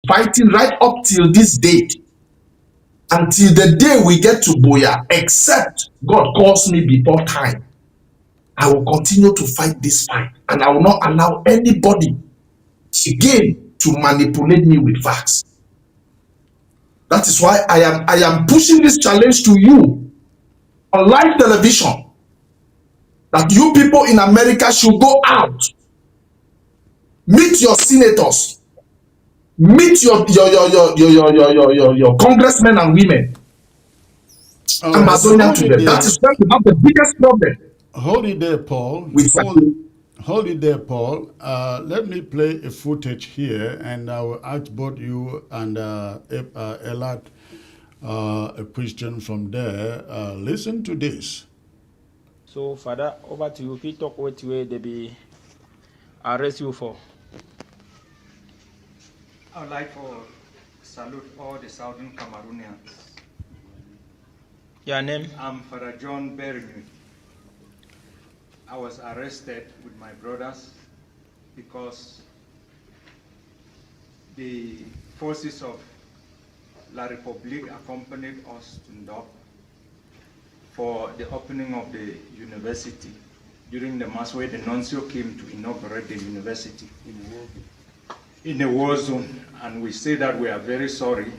fighting right up till this date, until the day we get to Boya, except God calls me before time. I will continue to fight this fight, and I will not allow anybody again to manipulate me with facts. That is why I am pushing this challenge to you on live television, that you people in America should go out, meet your senators, meet your congressmen and women, All right, Amazonian hold to it them. That there. is where we have the biggest problem Hold it there, Paul. with Hold it there, Paul. Let me play a footage here, and I will ask both you and Elad, a Christian from there. Listen to this. So, Father, over to you. If you talk what way they be arrest you for. I would like to salute all the Southern Cameroonians. Your name? I'm Father John Berry. I was arrested with my brothers because the forces of La République accompanied us to Ndop for the opening of the university during the mass where the nuncio came to inaugurate the university in a war zone. And we say that we are very sorry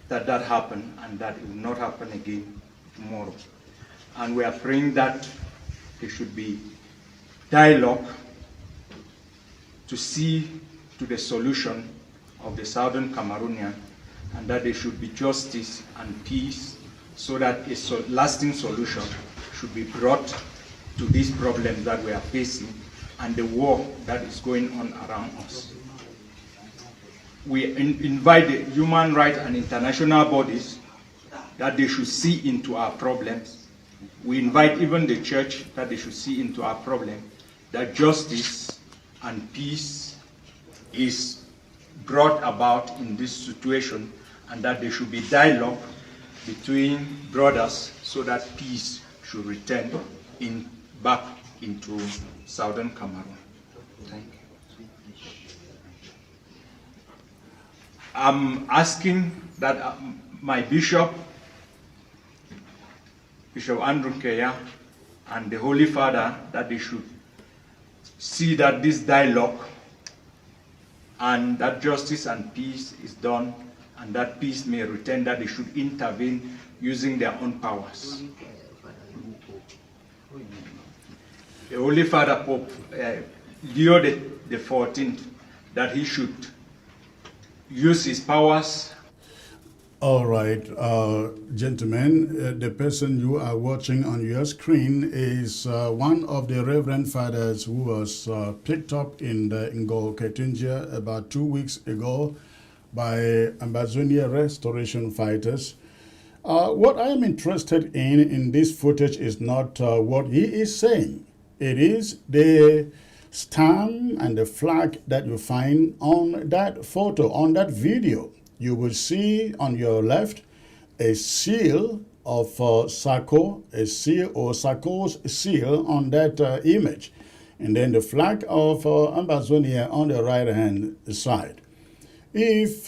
that that happened and that it will not happen again tomorrow. And we are praying that there should be dialogue to see to the solution of the Southern Cameroonian, and that there should be justice and peace so that a lasting solution should be brought to these problems that we are facing and the war that is going on around us. We invite the human rights and international bodies that they should see into our problems. We invite even the church that they should see into our problem, that justice and peace is brought about in this situation, and that there should be dialogue between brothers so that peace should return back into Southern Cameroon. Thank you. I'm asking that my bishop, Bishop Andrew Keya, and the Holy Father, that they should see that this dialogue and that justice and peace is done, and that peace may return, that they should intervene using their own powers. The Holy Father, Pope Leo the 14th, that he should use his powers. All right, gentlemen, the person you are watching on your screen is one of the Reverend Fathers who was picked up in the Ngol Ketunjia about 2 weeks ago by Amazonia restoration fighters. What I am interested in this footage is not what he is saying. It is the stamp and the flag that you find on that photo, on that video. You will see on your left a seal of Sako, a seal or Sako'S seal on that image. And then the flag of Amazonia on the right-hand side. If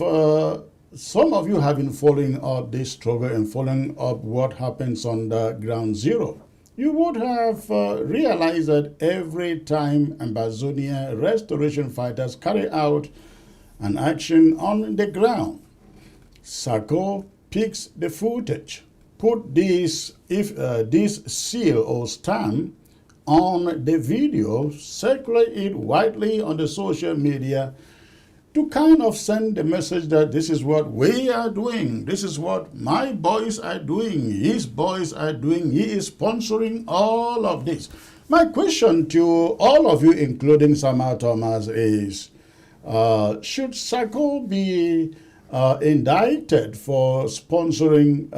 some of you have been following up this struggle and following up what happens on the ground zero, you would have realized that every time Amazonia restoration fighters carry out an action on the ground, Sako picks the footage, put this seal or stamp on the video, circulate it widely on the social media to kind of send the message that this is what we are doing, this is what my boys are doing, his boys are doing, he is sponsoring all of this. My question to all of you, including Sama Thomas, is should Sako be indicted for sponsoring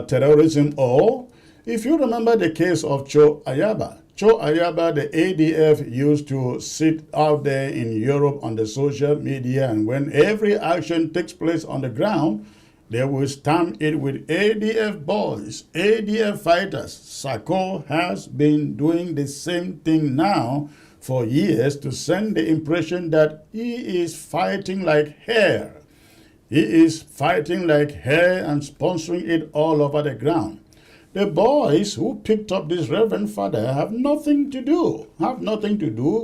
terrorism? Or, if you remember the case of Cho Ayaba, the ADF used to sit out there in Europe on the social media, and when every action takes place on the ground, they will stamp it with ADF boys, ADF fighters. Sako has been doing the same thing now for years to send the impression that he is fighting like hell. He is fighting like hell and sponsoring it all over the ground. The boys who picked up this Reverend Father have nothing to do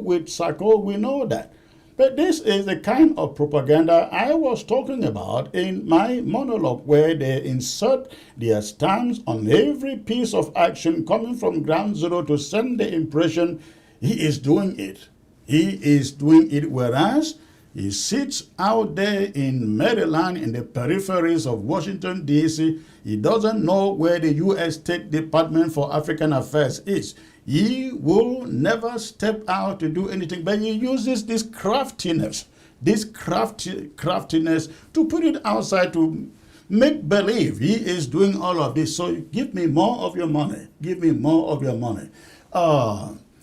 with Sako, we know that. But this is the kind of propaganda I was talking about in my monologue, where they insert their stamps on every piece of action coming from ground zero to send the impression he is doing it. He is doing it, whereas he sits out there in Maryland in the peripheries of Washington, D.C. He doesn't know where the U.S. State Department for African Affairs is. He will never step out to do anything, but he uses this craftiness to put it outside to make believe he is doing all of this. So give me more of your money. Give me more of your money.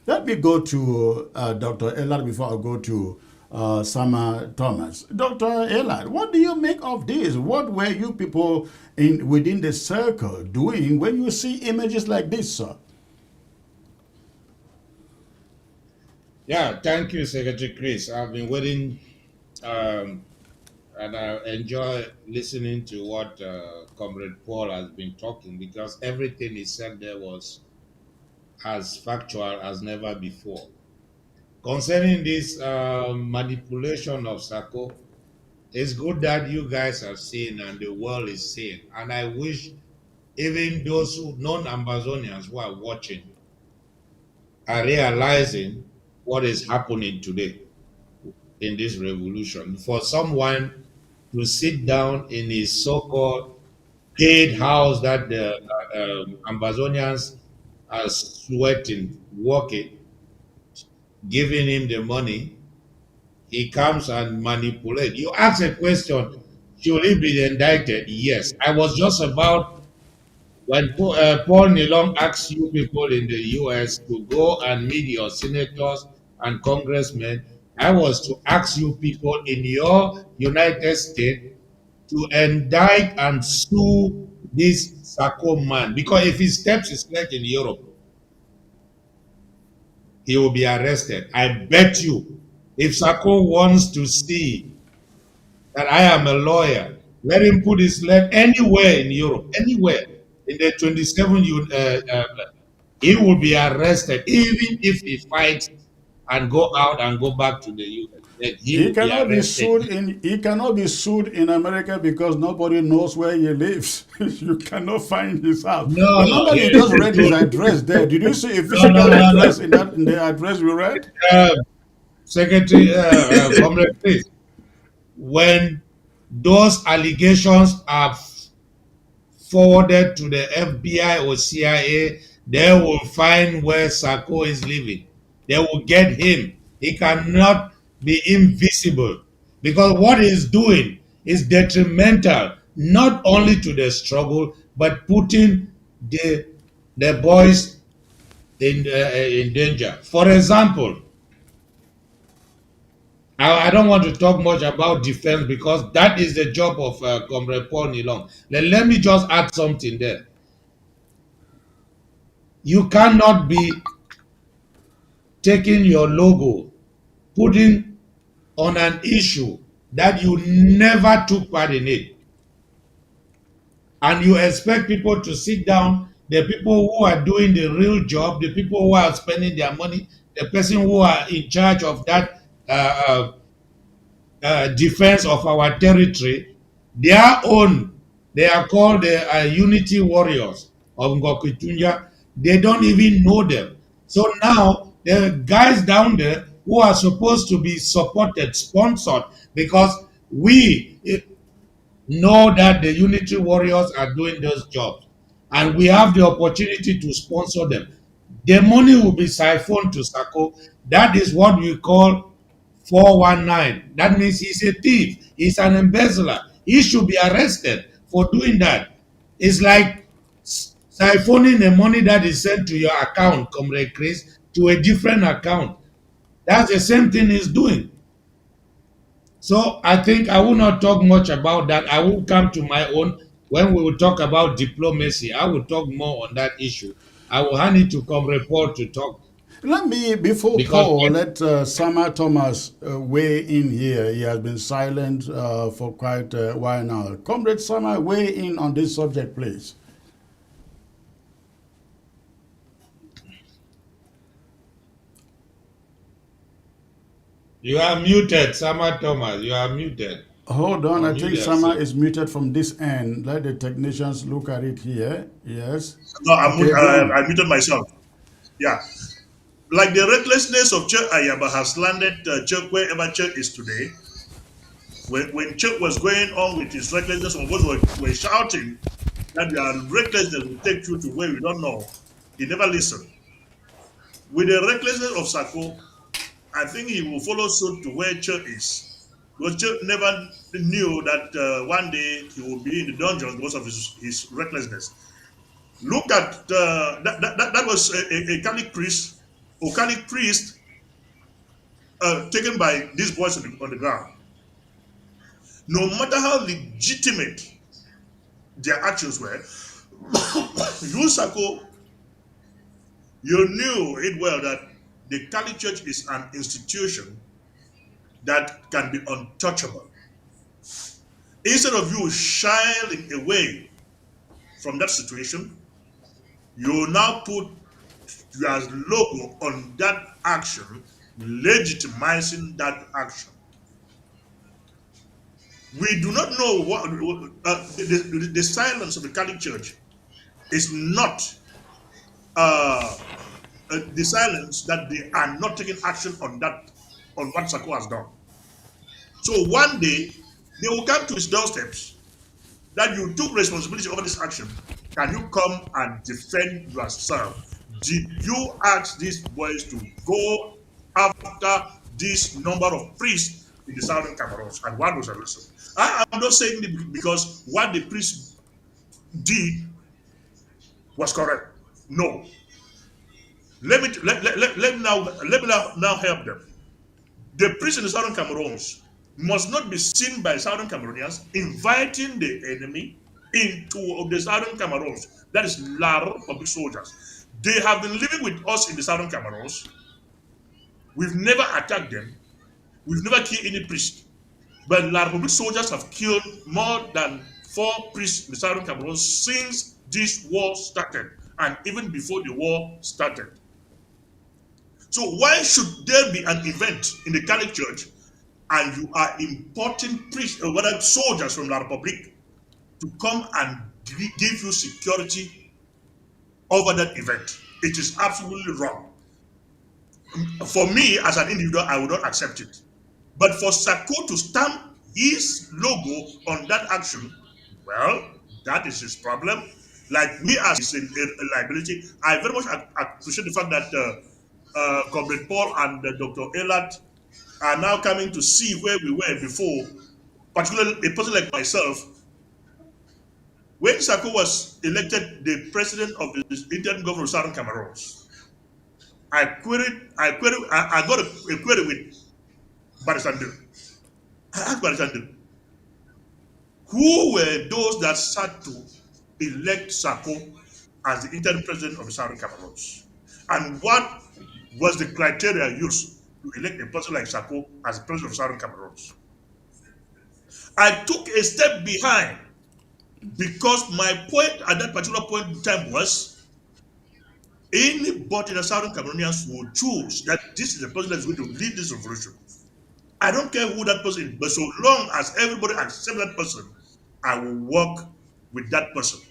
Let me go to Dr. Elad before I go to Sama Thomas. Dr. Elad, what do you make of this? What were you people within the circle doing when you see images like this, sir? Yeah, thank you, Secretary Chris. I've been waiting, and I enjoy listening to what Comrade Paul has been talking, because everything he said there was as factual as never before. Concerning this manipulation of Sako, it's good that you guys have seen and the world is seeing. And I wish even those non-Amazonians who are watching are realizing what is happening today in this revolution. For someone to sit down in his so-called paid house that the Amazonians are sweating, working, giving him the money, he comes and manipulates. You ask a question, should he be indicted? Yes. I was just about, when Paul Nilong asked you people in the US to go and meet your senators and congressmen, I was to ask you people in your United States to indict and sue this Sako man. Because if he steps his leg in Europe, he will be arrested. I bet you, if Sako wants to see that I am a lawyer, let him put his leg anywhere in Europe, anywhere in the 27 he will be arrested, even if he fights and go out and go back to the US. Then he He will be cannot be arrested. sued in America because nobody knows where he lives. You cannot find his house. No, Remember, you here is just the read his truth. address there. Did you see a No, no, physical no, no. address in the address we read? Secretary, Comrade, please. When those allegations are forwarded to the FBI or CIA, they will find where Sako is living. They will get him. He cannot be invisible, because what he's doing is detrimental not only to the struggle but putting the boys in danger. For example, I don't want to talk much about defense because that is the job of Comrade Paul Nilong. Let me just add something there. You cannot be taking your logo, putting on an issue that you never took part in it, and you expect people to sit down, the people who are doing the real job, the people who are spending their money, the person who are in charge of that defense of our territory, their own, they are called the unity warriors of Ngokitunja. They don't even know them. So now the guys down there who are supposed to be supported, sponsored, because we know that the unity warriors are doing those jobs and we have the opportunity to sponsor them. The money will be siphoned to Sako. That is what we call 419. That means he's a thief, he's an embezzler. He should be arrested for doing that. It's like siphoning the money that is sent to your account, Comrade Chris, to a different account. That's the same thing he's doing. So I think I will not talk much about that. I will come to my own when we will talk about diplomacy. I will talk more on that issue. I will hand it to Comrade Paul to talk Let me, before Because Paul, let Sama Thomas weigh in here. He has been silent for quite a while now. Comrade Sama, weigh in on this subject, please. you are muted, Sama Thomas. You are muted. Hold on, I Unmute think Sama yourself. is muted from this end. Let the technicians look at it here. Yes. No, Okay, go on. I muted myself. Yeah. Like the recklessness of Chuck Ayaba has landed Chuck wherever Chuck is today. When Chuck was going on with his recklessness, some of us were shouting that their recklessness will take you to where you don't know. He never listened. With the recklessness of Sako, I think he will follow suit to where Chuck is. Because Chuck never knew that one day he will be in the dungeon because of his recklessness. Look at that was a Catholic priest, or Catholic priest taken by these boys on the ground. No matter how legitimate their actions were, you, Sako, you knew it well that the Catholic Church is an institution that can be untouchable. Instead of you shying away from that situation, you now put your logo on that action, legitimizing that action. We do not know what the silence of the Catholic Church is not the silence that they are not taking action on what Sako has done. So one day they will come to his doorsteps that you took responsibility over this action. Can you come and defend yourself? Did you ask these boys to go after this number of priests in the southern Cameroons? And one was arrested. I am not saying it because what the priests did was correct. No. Let me now help them. The priests in the southern Cameroons must not be seen by southern Cameroonians inviting the enemy into the southern Cameroons. That is Lar public soldiers. They have been living with us in the southern Cameroons. We've never attacked them. We've never killed any priest. But La Republic soldiers have killed more than 4 priests in the southern Cameroon since this war started, and even before the war started. So why should there be an event in the Catholic Church and you are importing priests or whether soldiers from La Republic to come and give you security over that event? It is absolutely wrong. For me, as an individual, I would not accept it. But for Sako to stamp his logo on that action, well, that is his problem. Like me as a liability, I very much appreciate the fact that Comrade Paul and Dr. Elad are now coming to see where we were before, particularly a person like myself. When Sako was elected the president of the Indian government of Southern Cameroons, I got a query with Barisandu. I asked Barisandu, who were those that sat to elect Sako as the interim president of the Southern Cameroons? And what was the criteria used to elect a person like Sako as the president of Southern Cameroons? I took a step behind because my point at that particular point in time was anybody in the Southern Cameroonians would choose that this is the person that's going to lead this revolution. I don't care who that person is, but so long as everybody accepts that person, I will work with that person.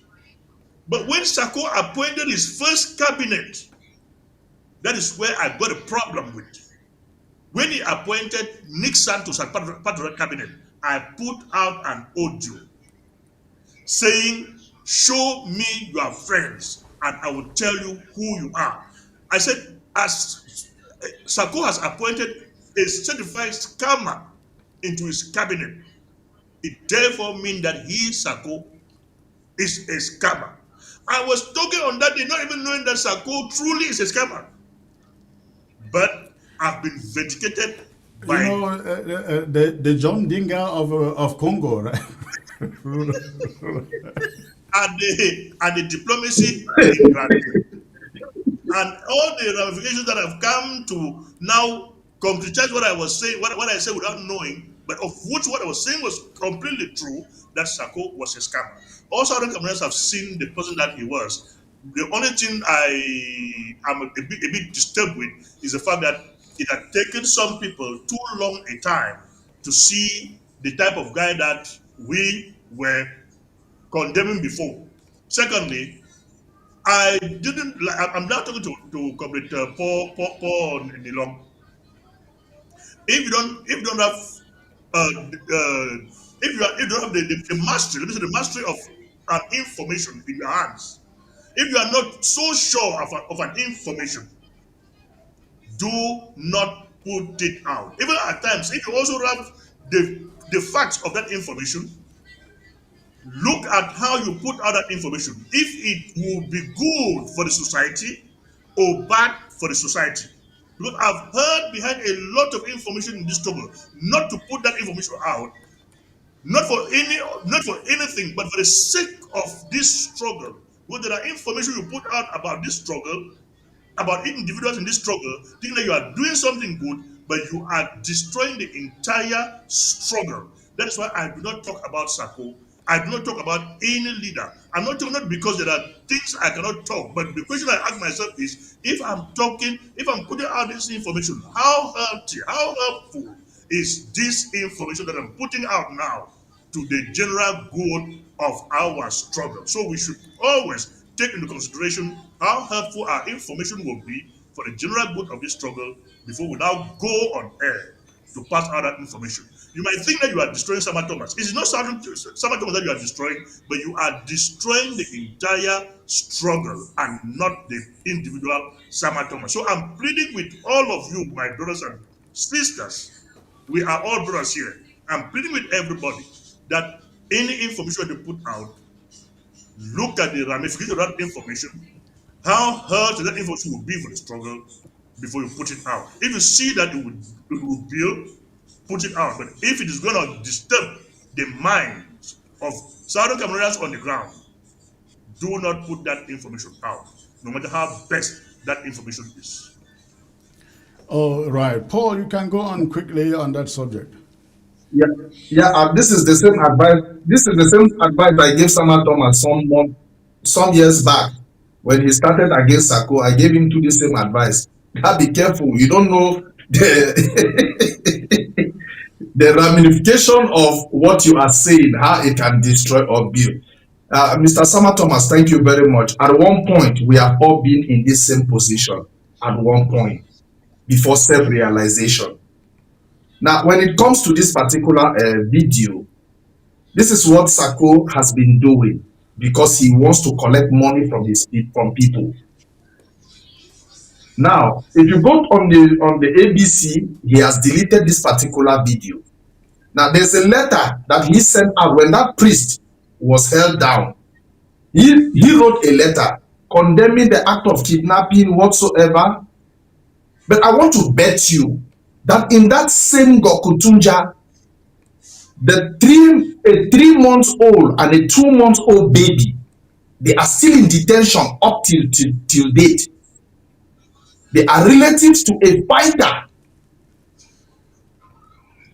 But when Sako appointed his first cabinet, that is where I got a problem with. When he appointed Nick Santos as part of the cabinet, I put out an audio saying, show me your friends and I will tell you who you are. I said, as Sako has appointed a certified scammer into his cabinet, it therefore means that he, Sako, is a scammer. I was talking on that day, not even knowing that Sako truly is a scammer. But I've been vindicated by the John Dinga of Congo, right? and the diplomacy in Granada. and all the ramifications that have come to now concretize what I was saying, what I said without knowing, but of which what I was saying was completely true, that Sako was a scammer. Also, other Cameroonians have seen the person that he was. The only thing I am a bit disturbed with is the fact that it had taken some people too long a time to see the type of guy that we were condemning before. Secondly, I didn't. I'm now talking to Comrade Paul Nilong. If you don't have if you don't have the mastery, let me say the mastery of an information in your hands, if you are not so sure of an information, do not put it out. Even at times, if you also have the facts of that information, look at how you put out that information. If it will be good for the society or bad for the society. Because I've heard behind a lot of information in this struggle, not to put that information out, not for anything, but for the sake of this struggle. Because there are information you put out about this struggle, about individuals in this struggle, thinking that you are doing something good, but you are destroying the entire struggle. That is why I do not talk about Sako. I do not talk about any leader. I'm not talking, not because there are things I cannot talk, but the question I ask myself is, if I'm talking, if I'm putting out this information, how healthy, how helpful is this information that I'm putting out now to the general good of our struggle? So we should always take into consideration how helpful our information will be for the general good of this struggle before we now go on air to pass out that information. You might think that you are destroying Sama Thomas. It's not Sama Thomas that you are destroying, but you are destroying the entire struggle and not the individual Sama Thomas. So I'm pleading with all of you, my brothers and sisters. We are all brothers here. I'm pleading with everybody that any information they put out, look at the ramifications of that information, how hurt that information will be for the struggle before you put it out. If you see that it will build, put it out. But if it is going to disturb the minds of Southern Cameroonians on the ground, do not put that information out, no matter how best that information is. All right. Paul, you can go on quickly on that subject. Yeah, yeah. This is the same advice. This is the same advice I gave Sama Thomas some years back when he started against Sako. I gave him the same advice. Be careful. You don't know the ramification of what you are saying, how it can destroy or build. Mr. Sama Thomas, thank you very much. At one point, we have all been in this same position at one point before self-realization. Now, when it comes to this particular video, this is what Sako has been doing because he wants to collect money from people. Now, if you go on the ABC, he has deleted this particular video. Now, there's a letter that he sent out when that priest was held down. He wrote a letter condemning the act of kidnapping whatsoever. But I want to bet you that in that same Gokutunja, a 3 months old and a 2 months old baby, they are still in detention up till date. They are relatives to a fighter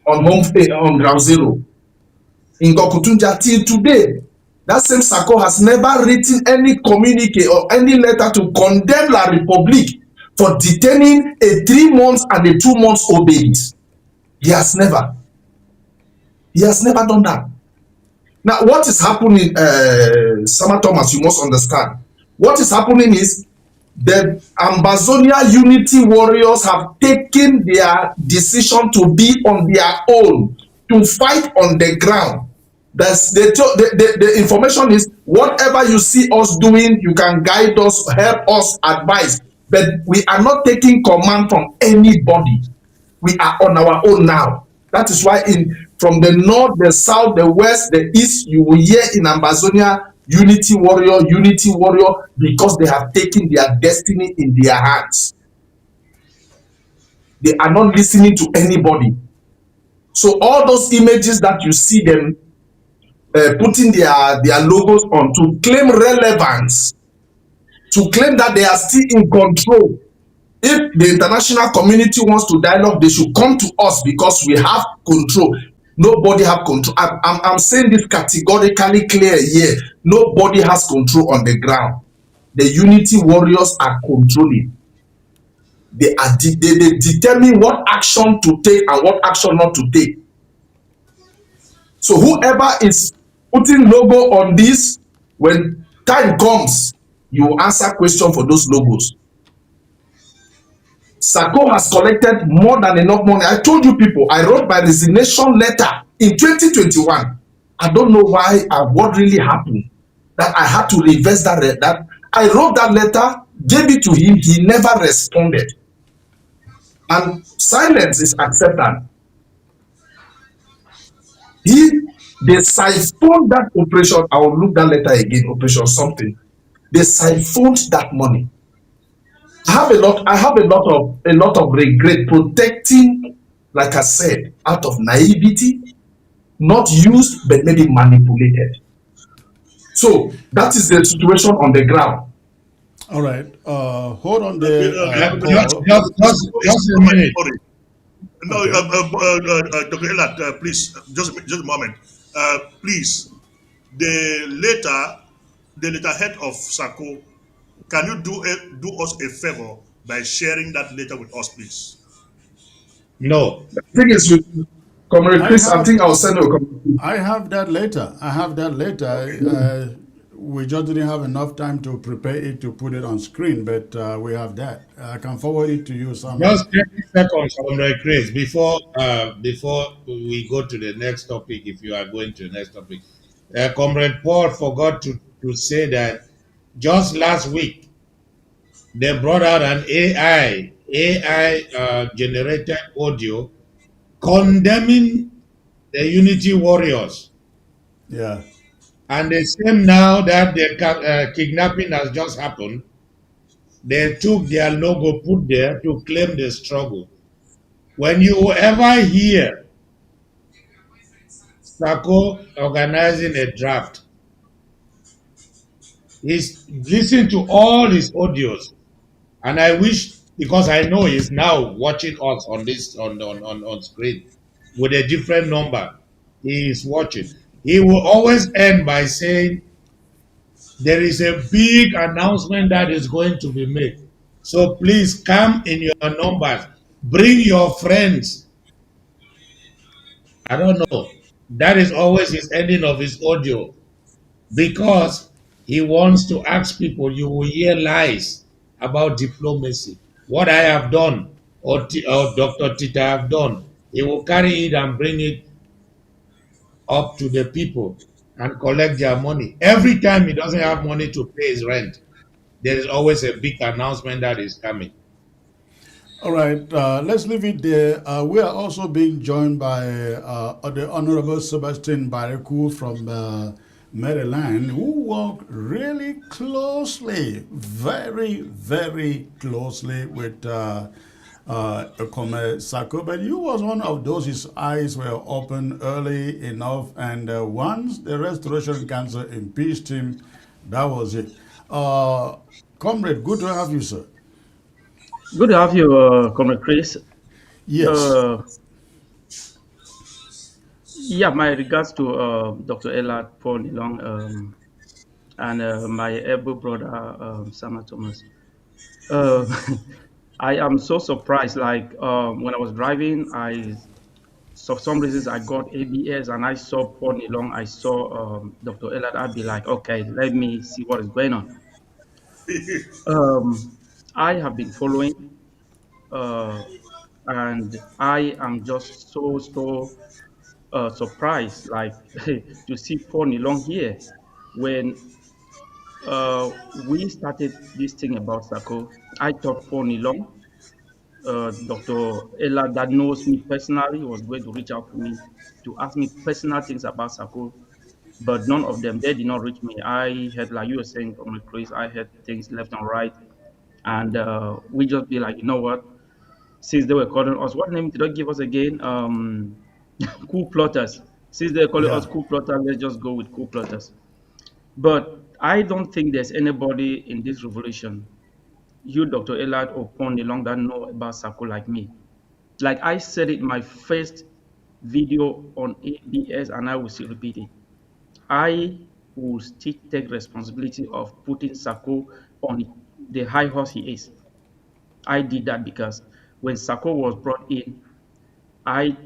on ground zero in Gokutunja till today. That same Sako has never written any communique or any letter to condemn La République for detaining a 3 months and a 2 months old babies. He has never done that. Now, what is happening, Sama Thomas, you must understand. What is happening is the Ambazonia Unity Warriors have taken their decision to be on their own, to fight on the ground. The information is, whatever you see us doing, you can guide us, help us, advise. But we are not taking command from anybody. We are on our own now. That is why from the north, the south, the west, the east, you will hear in Ambazonia unity warrior, because they have taken their destiny in their hands. They are not listening to anybody. So all those images that you see them putting their logos on to claim relevance, to claim that they are still in control. If the international community wants to dialogue, they should come to us because we have control. Nobody have control. I'm saying this categorically clear here. Nobody has control on the ground. The unity warriors are controlling. They determine what action to take and what action not to take. So whoever is putting logo on this, when time comes, you will answer question for those logos. Sako has collected more than enough money. I told you people, I wrote my resignation letter in 2021. I don't know why and what really happened that I had to reverse that. I wrote that letter, gave it to him, he never responded. And silence is acceptance. They siphoned that operation. I will look that letter again, operation something. They siphoned that money. I have a lot of regret protecting, like I said, out of naivety, not used, but maybe manipulated. So that is the situation on the ground. All right. Hold on there, Just, Paul. just a minute. No, Okay. Dr. Elad, please, just a moment. Please, the letterhead of Sako, can you do us a favor by sharing that letter with us, please? No. The thing is with Comrade I Chris, I have think I'll send you a copy. I have that later. I have that later. We just didn't have enough time to prepare it to put it on screen, but we have that. I can forward it to you, Samuel. Just 30 seconds, Comrade Chris, before we go to the next topic, if you are going to the next topic. Comrade Paul forgot to say that just last week they brought out an AI generated audio condemning the Unity Warriors. Yeah. And the same now that the kidnapping has just happened, they took their logo put there to claim the struggle. When you ever hear Sako organizing a draft, he's listened to all his audios, and I wish, because I know he's now watching us on this on screen with a different number. He is watching. He will always end by saying there is a big announcement that is going to be made. So please come in your numbers. Bring your friends. I don't know. That is always his ending of his audio because he wants to ask people. You will hear lies about diplomacy. What I have done or Dr. Tita have done. He will carry it and bring it up to the people and collect their money. Every time he doesn't have money to pay his rent, there is always a big announcement that is coming. All right, let's leave it there. We are also being joined by the Honorable Sebastian Baraku from Maryland, who worked really closely, very, very closely with Comrade Sako. But you was one of those, his eyes were open early enough, and once the Restoration Council impeached him, that was it. Comrade, good to have you, sir. Good to have you, Comrade Chris. Yes. Uh, yeah, my regards to Dr. Elad, Paul Nilong, and my able brother, Sama Thomas. Uh, I am so surprised. Like when I was driving, for some reasons I got ABS and I saw Paul Nilong, I saw Dr. Elad. I'd be like, okay, let me see what is going on. I have been following, uh, and I am just so surprised, like to see Paul Nilong here. When we started this thing about Sako, I thought Paul Nilong, Dr. Ella, that knows me personally, was going to reach out to me to ask me personal things about Sako, but none of them, they did not reach me. I had, like you were saying, from Chris, I had things left and right, and we just be like, you know what? Since they were calling us, what name did they give us again? Cool plotters. Since they're calling us Yeah. cool plotters, let's just go with cool plotters. But I don't think there's anybody in this revolution, you, Dr. Elad, or Paul Nilong, that know about Sako like me. Like I said it in my first video on ABS, and I will still repeat it. I will still take responsibility of putting Sako on the high horse he is. I did that because when Sako was brought in, I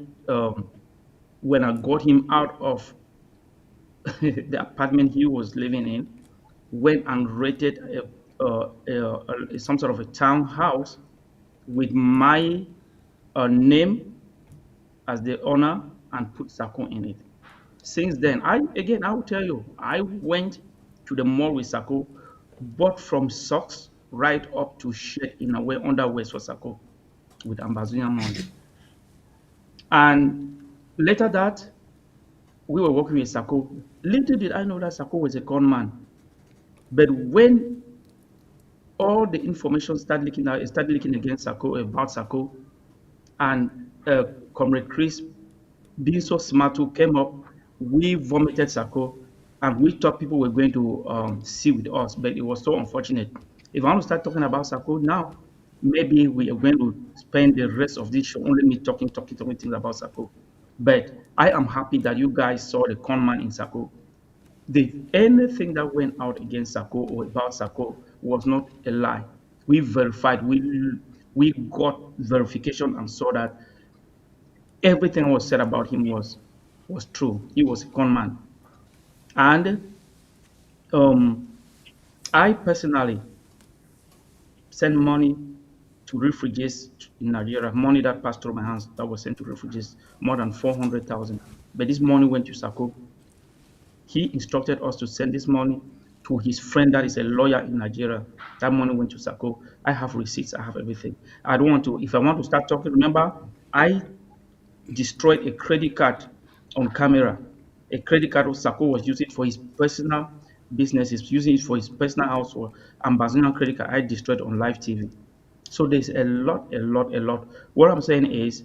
when I got him out of the apartment he was living in, went and rented some sort of a townhouse with my name as the owner and put Sako in it. Since then, I will tell you, I went to the mall with Sako, bought from socks right up to shirt in a way underwear for Sako with Amazonian money. And later that, we were working with Sako. Little did I know that Sako was a con man. But when all the information started leaking out, it started leaking against Sako, about Sako, and Comrade Chris, being so smart, who came up, we vomited Sako, and we thought people were going to see with us, but it was so unfortunate. If I want to start talking about Sako now, maybe we are going to spend the rest of this show only me talking things about Sako. But I am happy that you guys saw the con man in Sako. Anything that went out against Sako or about Sako was not a lie. We verified, we got verification and saw that everything was said about him was true. He was a con man. And I personally sent money to refugees in Nigeria, money that passed through my hands that was sent to refugees, more than 400,000. But this money went to Sako. He instructed us to send this money to his friend that is a lawyer in Nigeria. That money went to Sako. I have receipts, I have everything. I don't want to, if I want to start talking, remember, I destroyed a credit card on camera. A credit card of Sako was using for his personal business, he's using it for his personal house or Ambazonian credit card I destroyed on live TV. So there's a lot. What I'm saying is,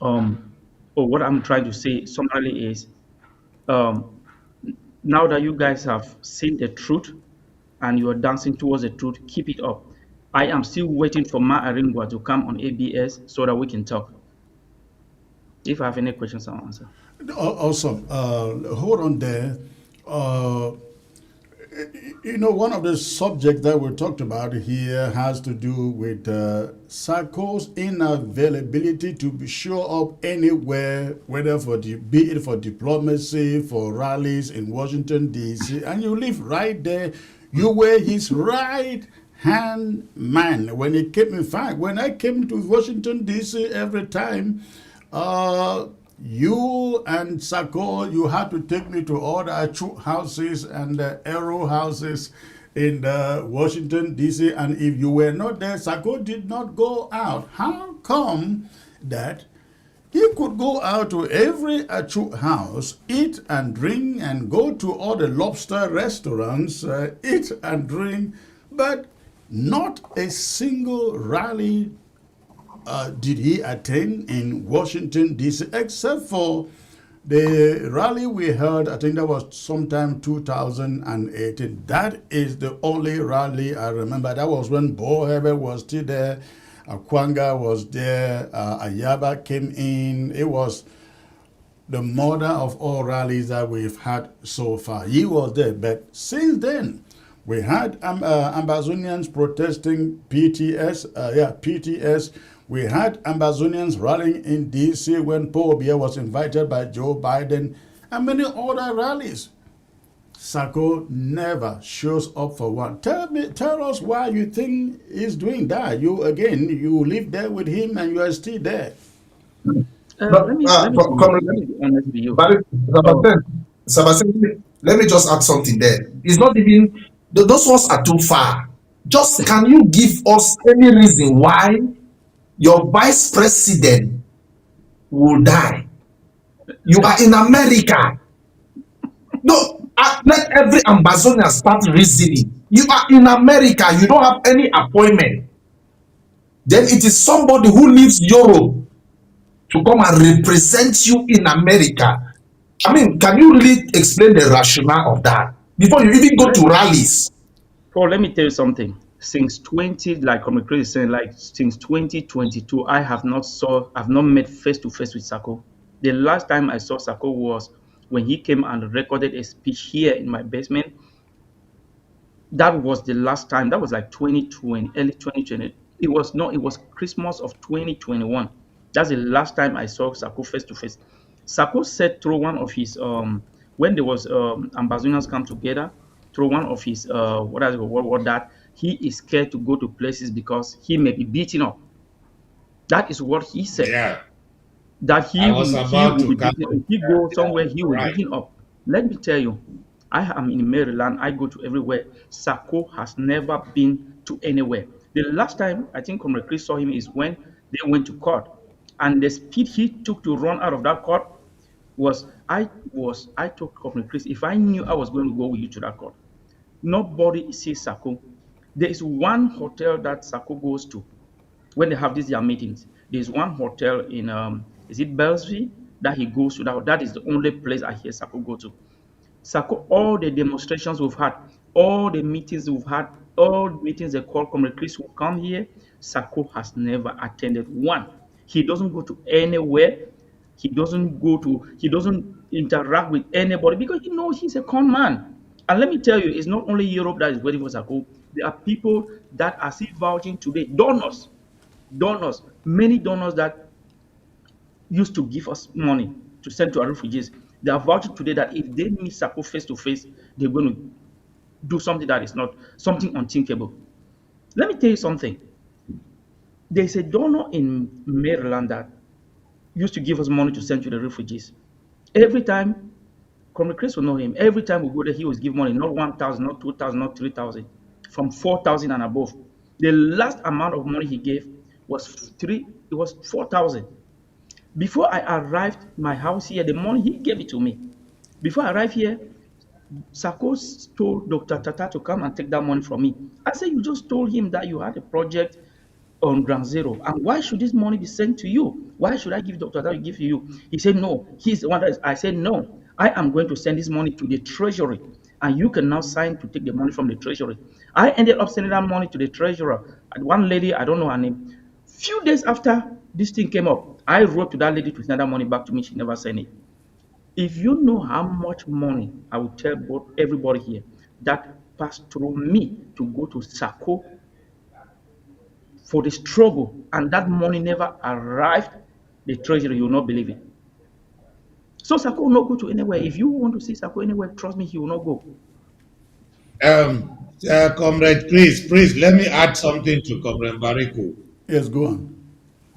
or what I'm trying to say summarily is, now that you guys have seen the truth and you are dancing towards the truth, keep it up. I am still waiting for Ma Aringwa to come on ABS so that we can talk. If I have any questions, I'll answer. Awesome. Hold on there. One of the subjects that we talked about here has to do with Sako's inavailability to show up anywhere, whether be it for diplomacy, for rallies in Washington, D.C., and you live right there. You were his right hand man when he came. In fact, when I came to Washington, D.C. every time, you and Sako, you had to take me to all the Achu houses and the Arrow houses in Washington, D.C. And if you were not there, Sako did not go out. How come that he could go out to every Achu house, eat and drink, and go to all the lobster restaurants, eat and drink, but not a single rally did he attend in Washington, D.C., except for the rally we heard, I think that was sometime 2018. That is the only rally I remember. That was when Bo Herbert was still there, Akwanga was there, Ayaba came in. It was the mother of all rallies that we've had so far. He was there. But since then, we had Ambazonians protesting PTS. We had Ambazonians rallying in D.C. when Paul Biya was invited by Joe Biden, and many other rallies. Sako never shows up for one. Tell us why you think he's doing that. You live there with him and you are still there. Let me be honest with you. Sebastian, let me just add something there. It's not even, those ones are too far. Just can you give us any reason why your vice president will die? You are in America. No, let every Ambazonian start reasoning. You are in America. You don't have any appointment. Then it is somebody who leaves Europe to come and represent you in America. I mean, can you really explain the rationale of that? before you even go Let to me, rallies. Paul, let me tell you something. Since 20, like Comrade is saying, like since 2022, I've not met face to face with Sako. The last time I saw Sako was when he came and recorded a speech here in my basement. That was the last time. That was like 2020, early 2020. It was not, it was Christmas of 2021. That's the last time I saw Sako face to face. Sako said through one of his when there was ambassadors come together, through one of his what that he is scared to go to places because he may be beaten up. That is what he said, Yeah, that I was he about will to be come. beaten. If he go Yeah, somewhere, he will be right. beaten up. Let me tell you, I am in Maryland. I go to everywhere. Sako has never been to anywhere. The last time I think Comrade Chris saw him is when they went to court, and the speed he took to run out of that court I told Comrade Chris, if I knew I was going to go with you to that court, nobody sees Sako. There is one hotel that Sako goes to when they have these their meetings. There's one hotel in is it Bellevue that he goes to. That is the only place I hear Sako go to. Sako, all the demonstrations we've had, all the meetings we've had, all the meetings they call Comrade Chris will come here. Sako has never attended one. He doesn't go to anywhere. He doesn't interact with anybody because he knows he's a con man. And let me tell you, it's not only Europe that is waiting for Sako. There are people that are still vouching today, donors, many donors that used to give us money to send to our refugees. They are vouching today that if they meet Sako face to face, they're going to do something that is not something unthinkable. Let me tell you something. There's a donor in Maryland that used to give us money to send to the refugees. Every time, Comrade Chris will know him. Every time we go there, he was give money, not 1,000, not 2,000, not 3,000, from 4,000 and above. The last amount of money he gave was it was 4,000. Before I arrived my house here, the money he gave it to me. Before I arrived here, Sako'S told Dr. Tata to come and take that money from me. I said, you just told him that you had a project on ground zero. And why should this money be sent to you? Why should I give Dr. Tata to give to you? He said, no, he's the one that is. I said, no, I am going to send this money to the treasury. And you can now sign to take the money from the treasury. I ended up sending that money to the treasurer. And one lady, I don't know her name. Few days after this thing came up, I wrote to that lady to send that money back to me. She never sent it. If you know how much money I will tell both everybody here that passed through me to go to Sako for the struggle, and that money never arrived, the treasury, you will not believe it. So Sako will not go to anywhere. If you want to see Sako anywhere, trust me, he will not go. Comrade Chris, please let me add something to Comrade Bariku. Yes, go on.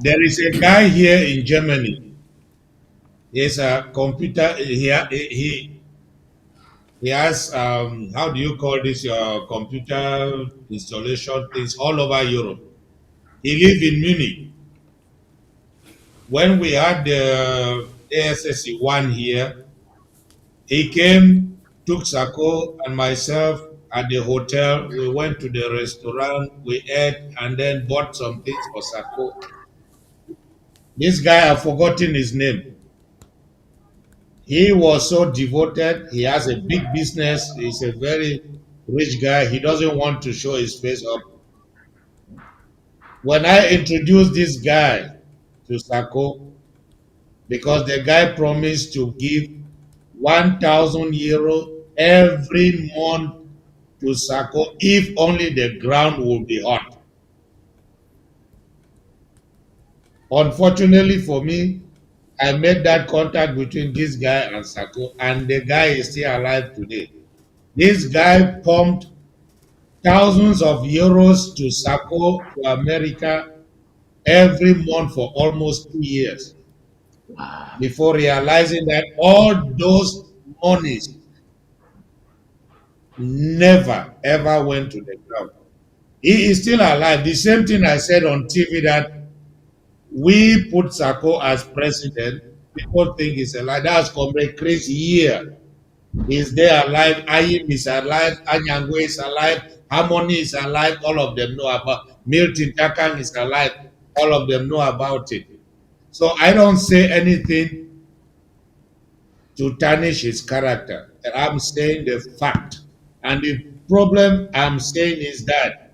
There is a guy here in Germany. He's a computer. He has how do you call this? Your computer installation things all over Europe. He lives in Munich. When we had the ASSC one here, he came, took Sako and myself at the hotel. We went to the restaurant, we ate, and then bought some things for Sako. This guy, I've forgotten his name. He was so devoted. He has a big business. He's a very rich guy. He doesn't want to show his face up. When I introduced this guy to Sako, because the guy promised to give 1,000 euro every month to Sako if only the ground will be hot. Unfortunately for me, I made that contact between this guy and Sako, and the guy is still alive today. This guy pumped thousands of euros to Sako to America every month for almost 2 years before realizing that all those monies never ever went to the ground. He is still alive. The same thing I said on TV that we put Sako as president. People think he's alive. That's Comrade Chris here. He's there alive. Ayim is alive. Anyangwe is alive. Harmony is alive. All of them know about. Milton Takang is alive. All of them know about it. So I don't say anything to tarnish his character. I'm saying the fact. And the problem I'm saying is that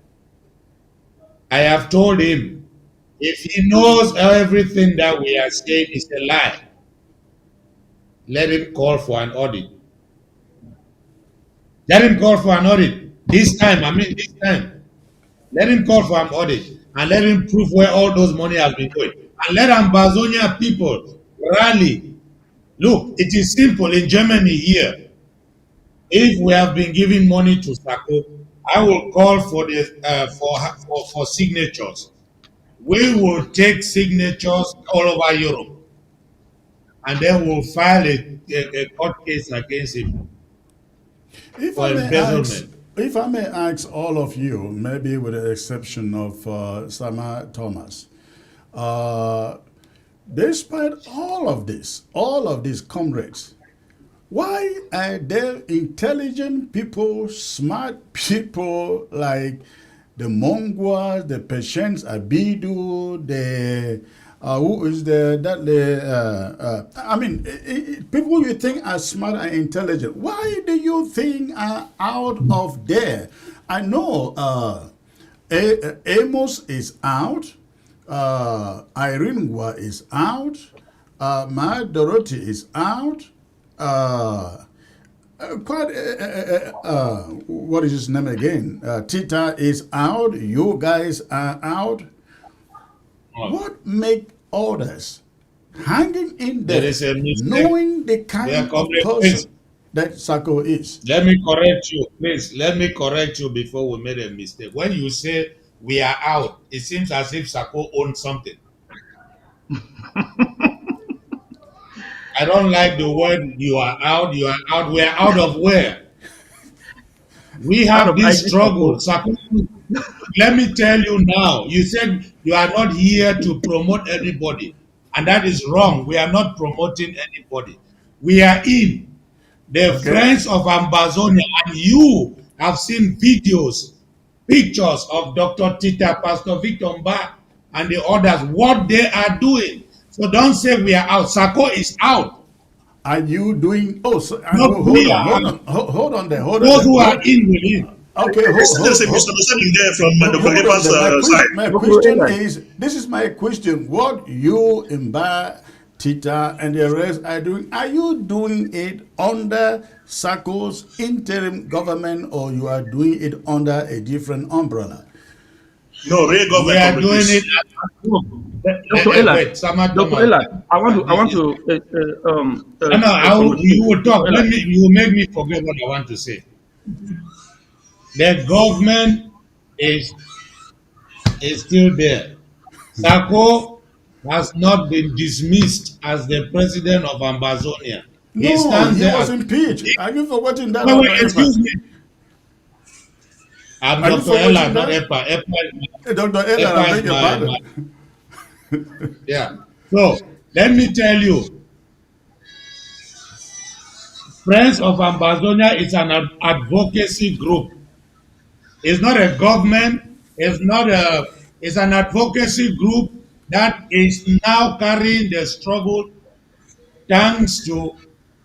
I have told him if he knows everything that we are saying is a lie, let him call for an audit. Let him call for an audit. This time, let him call for an audit and let him prove where all those money has been going. And let Ambazonia people rally. Look, it is simple in Germany here. If we have been giving money to Sako, I will call for the for signatures. We will take signatures all over Europe, and then we'll file a court case against him If for I may ask, embezzlement. if I may ask all of you, maybe with the exception of Sama Thomas, uh, despite all of these comrades, why are there intelligent people, smart people like the Mongwas, the Patience Abidu, the who is I mean, people you think are smart and intelligent. Why do you think are out of there? I know Amos is out, Irene is out, Ma Dorothy is out. Quite what is his name again? Tita is out. You guys are out. What make others hanging in There there, is a mistake. knowing the There, kind of comrade, please, person that Sako is? let me correct you. Please, let me correct you before we made a mistake. When you say we are out, it seems as if Sako owns something. I don't like the word you are out, you are out. We are out of where? We Out have of this IG struggle. Sako. Sako, let me tell you now. You said you are not here to promote anybody, and that is wrong. We are not promoting anybody. We are in the Okay. friends of Ambazonia, and you have seen videos, pictures of Dr. Tita, Pastor Victor Mba, and the others, what they are doing. So don't say we are out. Sako is out. Are you doing? Oh, so, No, we are out. hold on there, hold on Those there. who are in will in. Okay, I think there's a misunderstanding there from Dr. hold on Eba's there. side. My Dr. question Elad. is, this is my question. What you, Mba, Tita, and the rest are you doing it under Sako's interim government, or you are doing it under a different umbrella? No, real We government are comrade, doing it. please. Look, Dr. Elad. wait, Sama Dr. Thomas. Elad, I want to No, no, you congratulate you. will Dr. talk. Elad. You make me forget what I want to say. The government is is still there. Sako has not been dismissed as the president of Ambazonia. He No, stands he there was as. impeached. Are you forgetting that, Wait, wait, Dr. excuse Eva? me. I'm Are you Dr. Ella, forgetting not that? EPA. Dr. Ella, I EPA is beg your my pardon. yeah. So let me tell you, Friends of Ambazonia is an advocacy group. It's not a government. It's not a. It's an advocacy group that is now carrying the struggle thanks to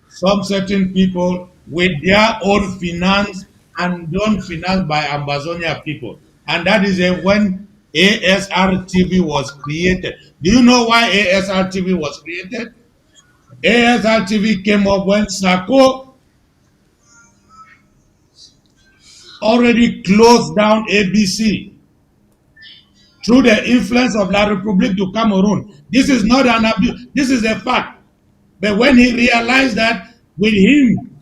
some certain people with their own finance and done finance by Ambazonia people. And that is when ASRTV was created. Do you know why ASRTV was created? ASRTV came up when Sako already closed down ABC through the influence of La République du Cameroun. This is not an abuse, this is a fact. But when he realized that with him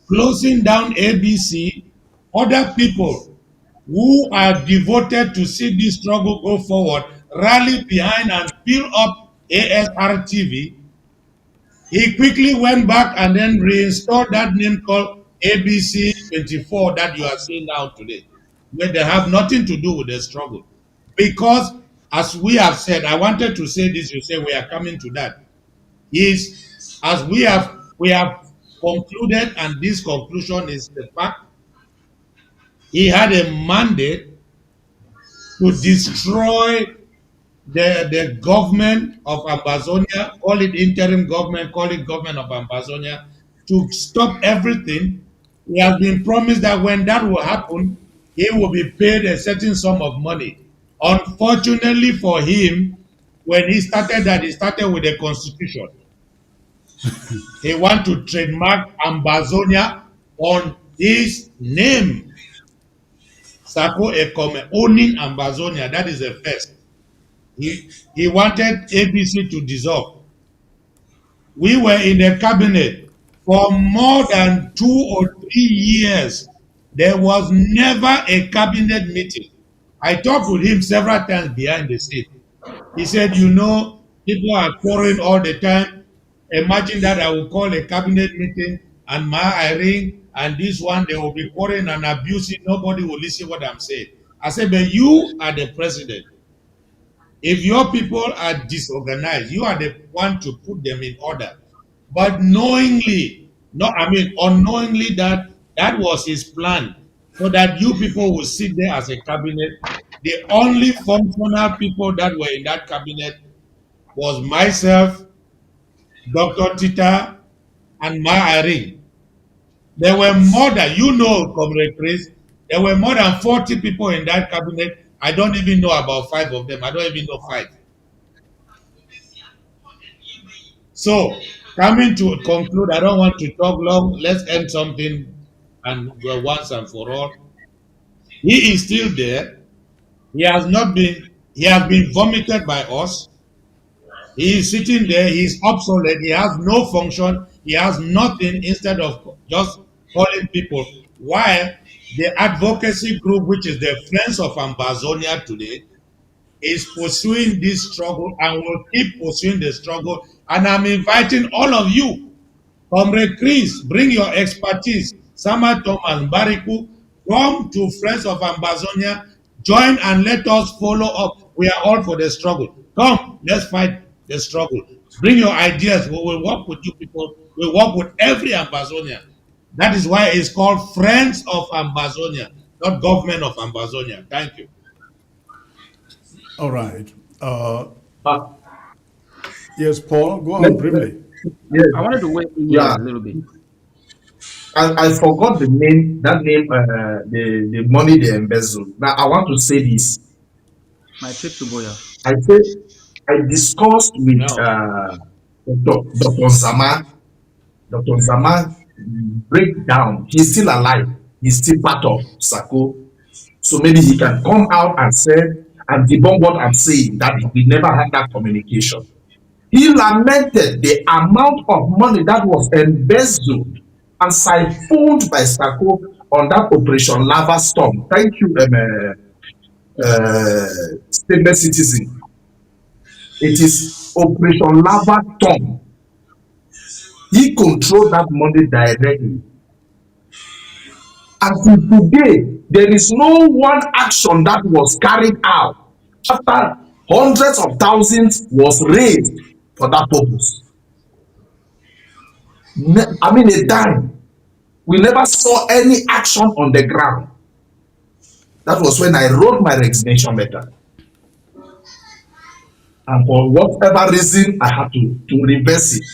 closing down ABC, other people who are devoted to see this struggle go forward rally behind and build up ASRTV. He quickly went back and then reinstalled that name called ABC 24 that you are seeing now today, where they have nothing to do with the struggle. Because, as we have said, I wanted to say this, you say we are coming to that. Is as we have concluded, and this conclusion is the fact he had a mandate to destroy the government of Ambazonia, call it interim government, call it government of Ambazonia, to stop everything He has been promised that when that will happen, he will be paid a certain sum of money. Unfortunately for him, when he started with the constitution. He want to trademark Ambazonia on his name. Sako Ekome owning Ambazonia, that is the first. He wanted ABC to dissolve. We were in the cabinet for more than 2 or 3 years. There was never a cabinet meeting. I talked with him several times behind the scene. He said, people are quarreling all the time. Imagine that I will call a cabinet meeting and my Irene and this one, they will be quarreling and abusing. Nobody will listen what I'm saying. I said, but you are the president. If your people are disorganized, you are the one to put them in order. But knowingly, no, I mean unknowingly, that was his plan, so that you people will sit there as a cabinet. The only functional people that were in that cabinet was myself, Dr. Tita, and Ma Irene. There were more than, Comrade Chris, there were more than 40 people in that cabinet. I don't even know about 5 of them. I don't even know 5. So, coming to conclude, I don't want to talk long. Let's end something and go once and for all. He is still there. He has been vomited by us. He is sitting there. He is obsolete. He has no function. He has nothing instead of just calling people. While the advocacy group, which is the Friends of Ambazonia today, is pursuing this struggle and will keep pursuing the struggle. And I'm inviting all of you, Comrade Chris, bring your expertise. Sama Thomas Bariku, come to Friends of Ambazonia, join and let us follow up. We are all for the struggle. Come, let's fight the struggle. Bring your ideas. We will work with you people. We work with every Ambazonia. That is why it's called Friends of Ambazonia, not Government of Ambazonia. Thank you. All right. Uh, Yes, Paul, go let, on briefly. yes, I wanted to weigh in here yeah. a little bit. I forgot the name, the money they embezzled. Now I want to say this. My trip to Boya. I said I discussed with No. Dr. Zama. Dr. Zama break down. He's still alive. He's still part of Sako. So maybe he can come out and say and debunk what I'm saying, that we never had that communication. He lamented the amount of money that was embezzled and siphoned by Sako on that Operation Lava Storm. Thank you, statement citizen. It is Operation Lava Storm. He controlled that money directly. Until today, there is no one action that was carried out after hundreds of thousands was raised for that purpose. I mean, a dime. We never saw any action on the ground. That was when I wrote my resignation letter. And for whatever reason, I had to reverse it.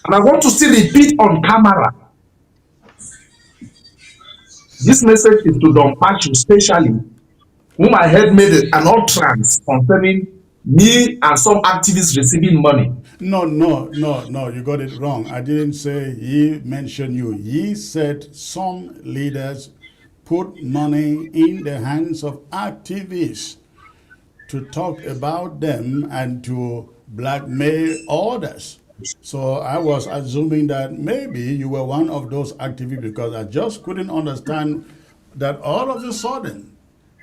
And I want to still repeat on camera. This message is to Don Pachu, especially, whom I had made an utterance concerning me and some activists receiving money. No, you got it wrong. I didn't say he mentioned you. He said some leaders put money in the hands of activists to talk about them and to blackmail others. So I was assuming that maybe you were one of those activists, because I just couldn't understand that all of a sudden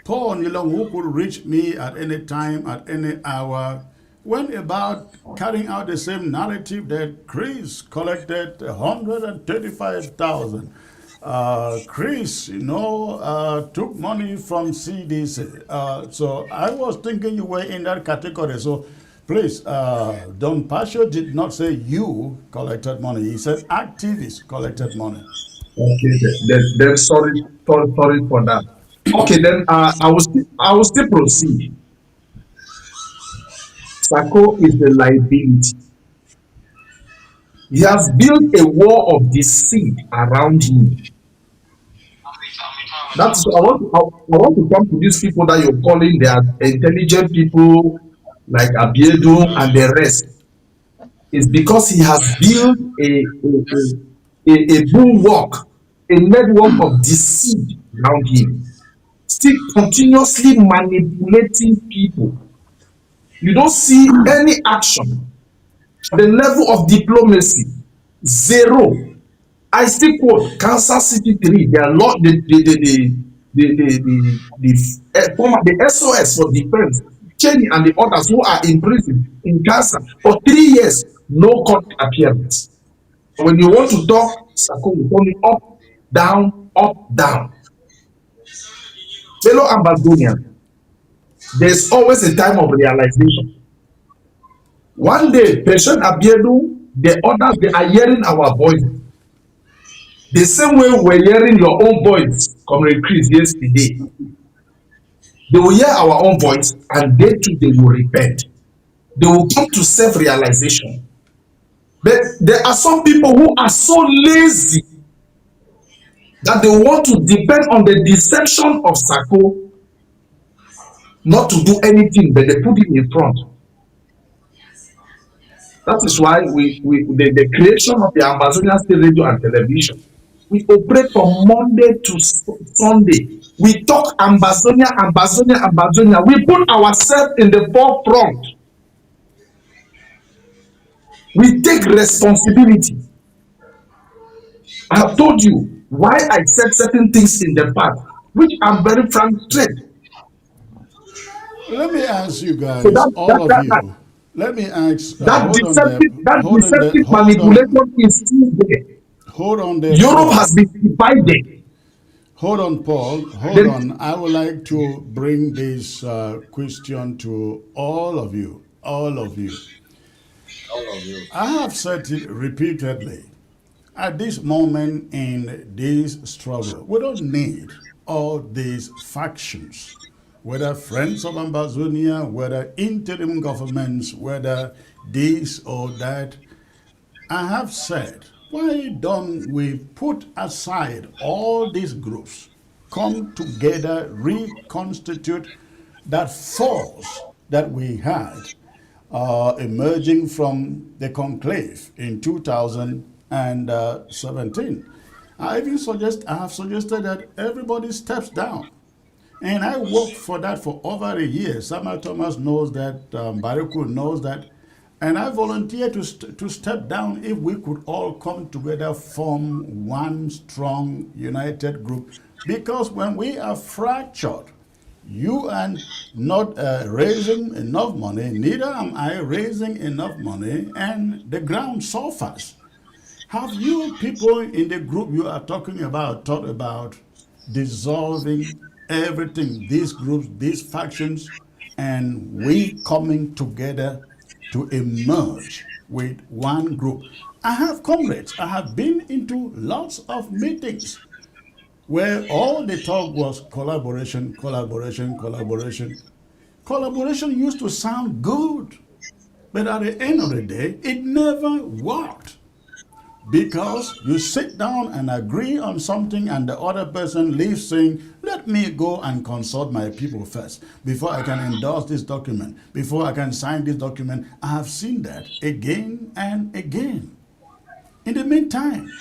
Paul Nilong, who could reach me at any time, at any hour, went about carrying out the same narrative that Chris collected 135,000. Chris, took money from CDC. So I was thinking you were in that category. So please, Don Pasio did not say you collected money. He said activists collected money. Okay, then sorry for that. Okay, then I will still proceed. Sako is the liability. He has built a wall of deceit around him. That's I want to come to these people that you're calling they are intelligent people like Abiedu and the rest. Is because he has built a bulwark, a network of deceit around him, still continuously manipulating people. You don't see any action at the level of diplomacy. Zero. I still quote Kansas City 3, their law, the SOS for defense, Cheney and the others who are in prison in Gaza for 3 years, no court appearance. When you want to talk, Sako will call me up, down, up, down. Fellow Ambazonian, there's always a time of realization. One day, Patient Abiedu, the others, they are hearing our voice. The same way we were hearing your own voice, Comrade Chris, yesterday. They will hear our own voice and they too, they will repent. They will come to self-realization. But there are some people who are so lazy that they want to depend on the deception of Sako not to do anything, but they put it in front. That is why the creation of the Amazonian State Radio and Television, we operate from Monday to Sunday. We talk Ambazonia, Ambazonia, Ambazonia. We put ourselves in the forefront. We take responsibility. I have told you why I said certain things in the past, which I'm very frank straight. Let me ask you So guys, all of you. Let me ask. Hold on there. that Hold on there. deceptive manipulation is still there. Hold on there, Europe has Paul. been divided. Hold on, Paul. Hold The, on. I would like to bring this question to all of you. All of you. All of you. I have said it repeatedly. At this moment in this struggle, we don't need all these factions, whether friends of Ambazonia, whether interim governments, whether this or that. I have said, why don't we put aside all these groups, come together, reconstitute that force that we had emerging from the conclave in 2017. I have suggested that everybody steps down. And I worked for that for over a year. Samuel Thomas knows that, Bariku knows that. And I volunteered to step down if we could all come together, form one strong, united group. Because when we are fractured, you are not raising enough money, neither am I raising enough money, and the ground suffers. Have you people in the group you are talking about thought about dissolving everything, these groups, these factions, and we coming together to emerge with one group? I have comrades, I have been into lots of meetings where all the talk was collaboration, collaboration, collaboration. Collaboration used to sound good, but at the end of the day, it never worked. Because you sit down and agree on something and the other person leaves saying, let me go and consult my people first before I can endorse this document, before I can sign this document. I have seen that again and again. In the meantime,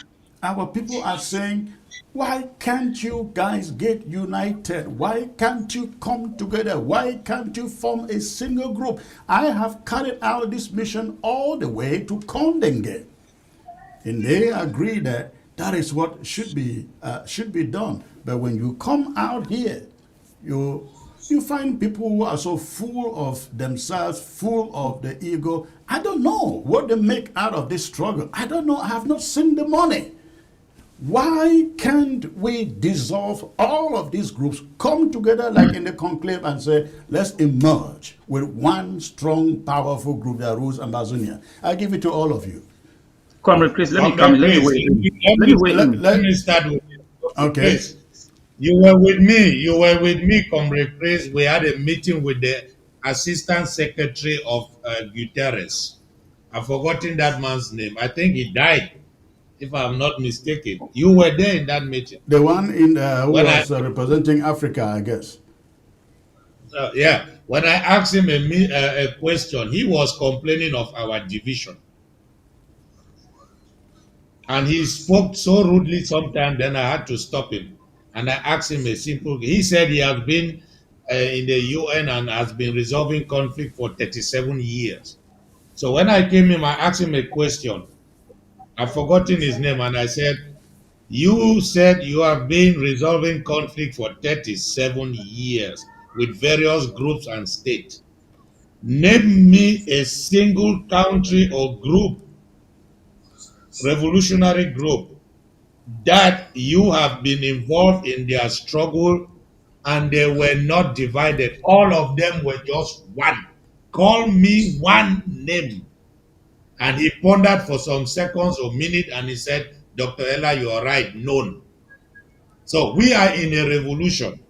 our people are saying, why can't you guys get united? Why can't you come together? Why can't you form a single group? I have carried out this mission all the way to Kondenge. And they agree that that is what should be done. But when you come out here, you find people who are so full of themselves, full of the ego. I don't know what they make out of this struggle. I don't know. I have not seen the money. Why can't we dissolve all of these groups, come together like in the conclave and say, let's emerge with one strong, powerful group that rules Amazonia? I give it to all of you. Comrade Chris, let me Comrade come in. Let me Chris, wait. let me start with you. Okay. Chris, you were with me. You were with me, Comrade Chris. We had a meeting with the Assistant Secretary of Guterres. I've forgotten that man's name. I think he died. if I'm not mistaken. You were there in that meeting. The one in who When I, was representing Africa, I guess. yeah, when I asked him a question, he was complaining of our division. And he spoke so rudely sometimes, then I had to stop him. And I asked him a simple, he said he has been in the UN and has been resolving conflict for 37 years. So when I came in, I asked him a question. I've forgotten his name, and I said, you said you have been resolving conflict for 37 years with various groups and states. Name me a single country or group, revolutionary group, that you have been involved in their struggle and they were not divided. All of them were just one. Call me one name. And he pondered for some seconds or minute and he said, Dr. Ella, you are right, none. So we are in a revolution.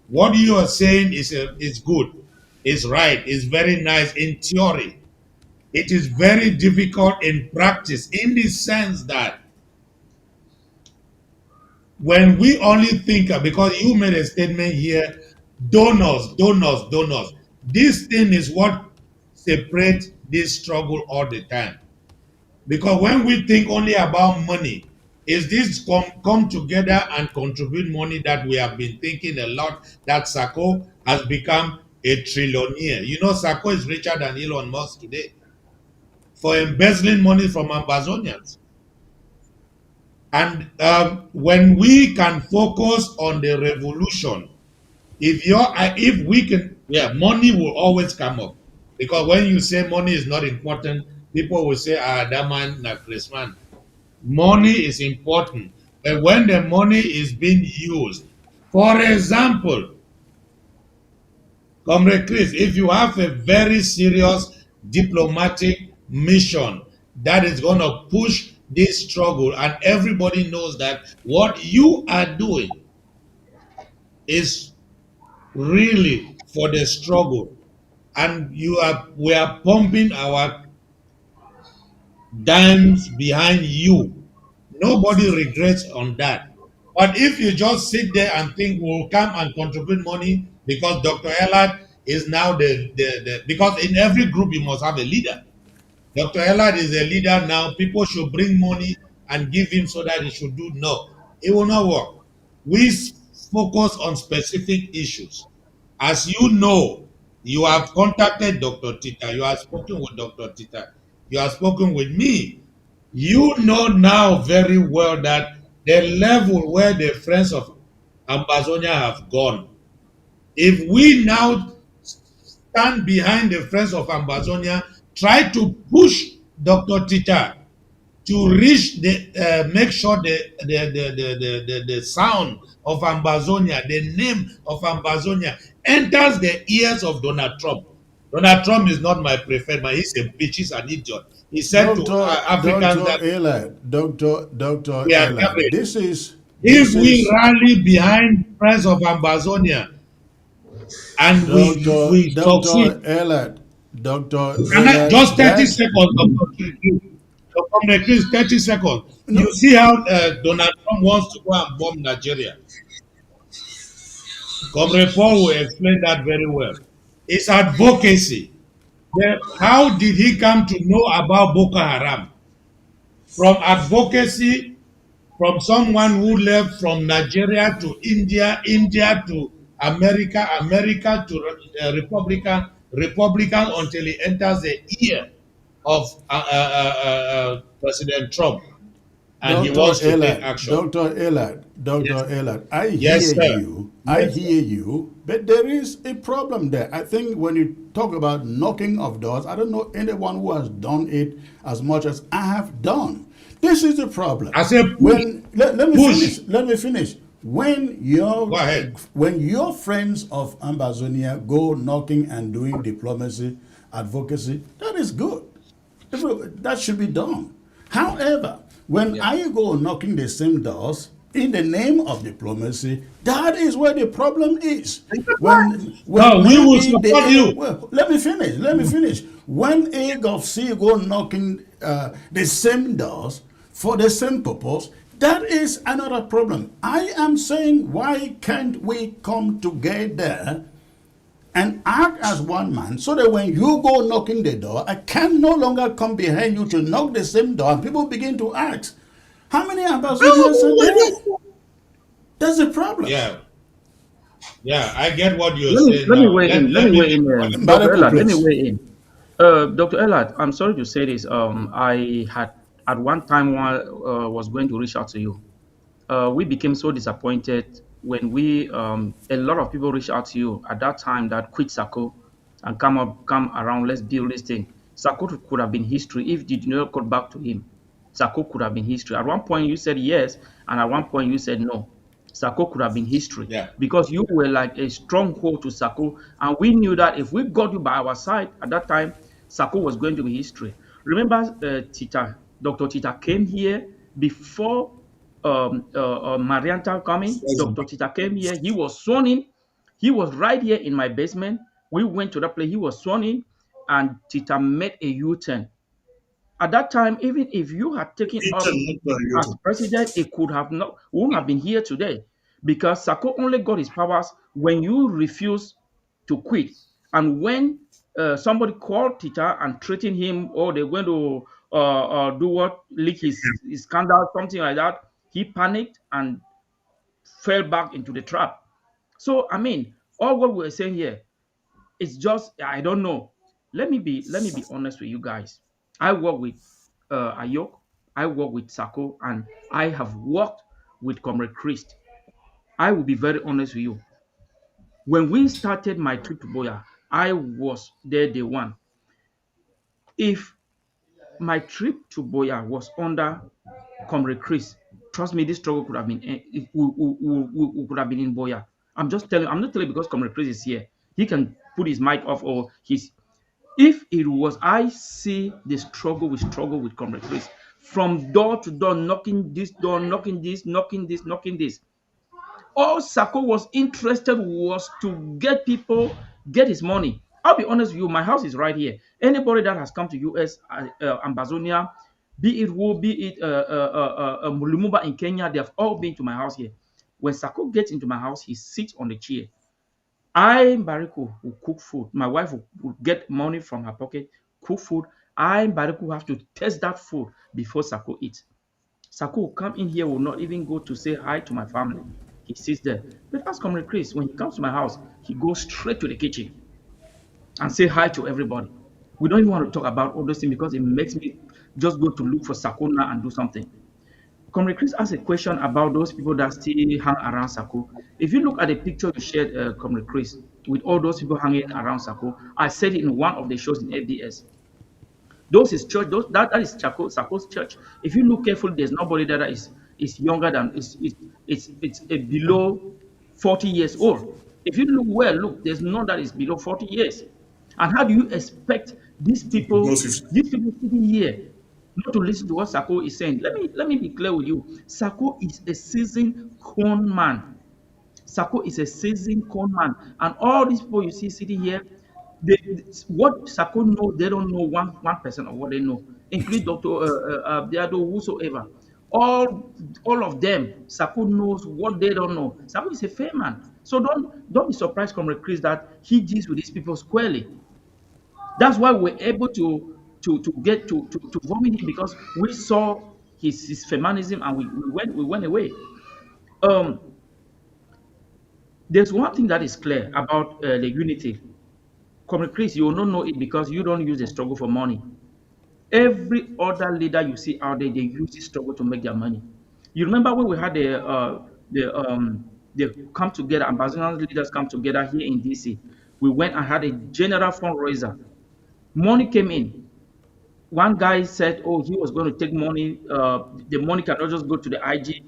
What you are saying is good, is right, is very nice in theory. It is very difficult in practice in the sense that when we only think, because you made a statement here, donors, donors, donors. This thing is what separates this struggle all the time. Because when we think only about money, is this come together and contribute money that we have been thinking a lot, that Sako has become a trillionaire. You know, Sako is richer than Elon Musk today for embezzling money from Amazonians. And when we can focus on the revolution, if we can, yeah, money will always come up. Because when you say money is not important, people will say, that man, na Chris man. Money is important. But when the money is being used, for example, Comrade Chris, if you have a very serious diplomatic mission that is going to push this struggle, and everybody knows that what you are doing is really for the struggle, and we are pumping our dimes behind you. Nobody regrets on that. But if you just sit there and think we'll come and contribute money because Dr. Elad is now because in every group you must have a leader. Dr. Elad is a leader now. People should bring money and give him so that he should do. No, it will not work. We focus on specific issues. As you know, you have contacted Dr. Tita. You have spoken with Dr. Tita. You have spoken with me. You know now very well that the level where the friends of Ambazonia have gone, if we now stand behind the friends of Ambazonia, try to push Dr. Tita to reach make sure the sound of Ambazonia, the name of Ambazonia enters the ears of Donald Trump. Donald Trump is not my preferred man. He's a bitch. He's an idiot. He said to Africans that Dr. we are Elad, covered. this If we is rally behind Friends of Ambazonia and we succeed, Dr. and just 30 that seconds, Dr. Chris, 30 seconds. no, You see how Donald Trump wants to go and bomb Nigeria. Comrade Paul will explain that very well. It's advocacy. How did he come to know about Boko Haram? From advocacy, from someone who left from Nigeria to India, India to America, America to Republican until he enters the ear of President Trump, and he wants to take action. Dr. Yes, Elad, yes, sir. I Yes, sir. hear you, but there is a problem there. I think when you talk about knocking of doors, I don't know anyone who has done it as much as I have done. This is the problem. I say push, Let me push. finish. Let me finish. Go ahead. When your friends of Ambazonia go knocking and doing diplomacy, advocacy, that is good. That should be done. However, when I go knocking the same doors in the name of diplomacy, that is where the problem is. When No, we will maybe support you. well, let me finish. Let me finish. When A of C go knocking the same doors for the same purpose, that is another problem. I am saying, why can't we come together and act as one man so that when you go knocking the door, I can no longer come behind you to knock the same door and people begin to ask, how many ambassadors are there? That's the problem. Yeah, yeah, I get what you're Let me saying let me now. weigh in. Let Let me me weigh make in, one. Dr. Mbadeko, Elad. Let me please. weigh in. Dr. Elad, I'm sorry to say this. I had at one time was going to reach out to you. We became so disappointed when we a lot of people reached out to you at that time that quit Sako and come around. Let's build this thing. Sako could have been history if you did not go back to him. Sako could have been history. At one point you said yes, and at one point you said no. Sako could have been history Yeah, because you were like a stronghold to Sako, and we knew that if we got you by our side at that time, Sako was going to be history. Remember, Dr. Tita came here before Marianta coming. Dr. Tita came here. He was sworn in. He was right here in my basement. We went to that place. He was sworn in, and Tita made a U-turn. At that time, even if you had taken It's up not on as YouTube. president, it could have not, we wouldn't have been here today, because Sako only got his powers when you refused to quit, and when somebody called Tita and threatened him, or they're going to do what, leak his scandal, something like that. He panicked and fell back into the trap. So I mean, all what we're saying here, it's just, I don't know. Let me be honest with you guys. I work with Ayok, I work with Sako, and I have worked with Comrade Christ. I will be very honest with you. When we started my trip to Boya, I was there day one. If my trip to Boya was under Comrade Chris, trust me, this struggle could have been we could have been in Boya. I'm just telling. I'm not telling because Comrade Chris is here. He can put his mic off, or his. If it was, I see the struggle, we struggle with Comrade Chris from door to door, knocking this door, knocking this, knocking this, knocking this. All Sako was interested was to get people, get his money. I'll be honest with you, my house is right here. Anybody that has come to US, Ambazonia, be it Wo, be it Lumumba in Kenya, they have all been to my house here. When Sako gets into my house, he sits on the chair. I, Bariku, will cook food. My wife will get money from her pocket, cook food. I, Bariku, have to test that food before Sako eats. Sako will come in here, will not even go to say hi to my family. He sits there. But ask Comrade Chris, when he comes to my house, he goes straight to the kitchen and say hi to everybody. We don't even want to talk about all those things because it makes me just go to look for Sako now and do something. Comrade Chris asked a question about those people that still hang around Sako. If you look at the picture you shared, Comrade Chris, with all those people hanging around Sako, I said it in one of the shows in ABS. Those is church. That is Sako's church. If you look carefully, there's nobody there that is younger than it's a below 40 years old. If you look well, look, there's none that is below 40 years. And how do you expect No 50. these people sitting here, not to listen to what Sako is saying? Let me be clear with you. Sako is a seasoned con man. Sako is a seasoned con man, and all these people you see sitting here, they, what Sako know, they don't know 1% of what they know, including Doctor Abdiado, whosoever. All of them, Sako knows what they don't know. Sako is a fair man, so don't be surprised, Comrade Chris, that he deals with these people squarely. That's why we're able to get to vomit him, because we saw his feminism, and we went away. Um, There's one thing that is clear about the unity. Comrade Chris, you will not know it because you don't use the struggle for money. Every other leader you see out there, they use the struggle to make their money. You remember when we had the come together, ambassador leaders come together here in DC. We went and had a general fundraiser. Money came in. One guy said, "Oh, he was going to take money. The money cannot just go to the IG.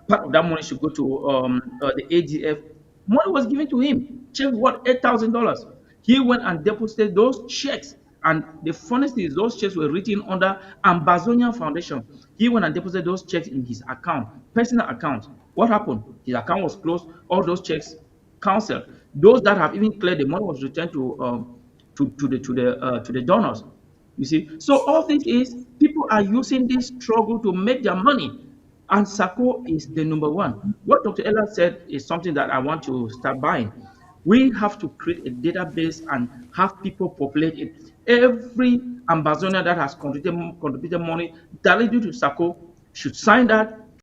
Part of that money should go to the AGF." Money was given to him. Check what, $8,000. He went and deposited those checks. And the funniest thing is, those checks were written under Ambazonian Foundation. He went and deposited those checks in his account, personal account. What happened? His account was closed. All those checks canceled. Those that have even cleared, the money was returned to the donors. You see, so all this is people are using this struggle to make their money, and Sako is the number one. What Dr. Ella said is something that I want to start buying. We have to create a database and have people populate it. Every Amazonian that has contributed money directly to Sako should sign that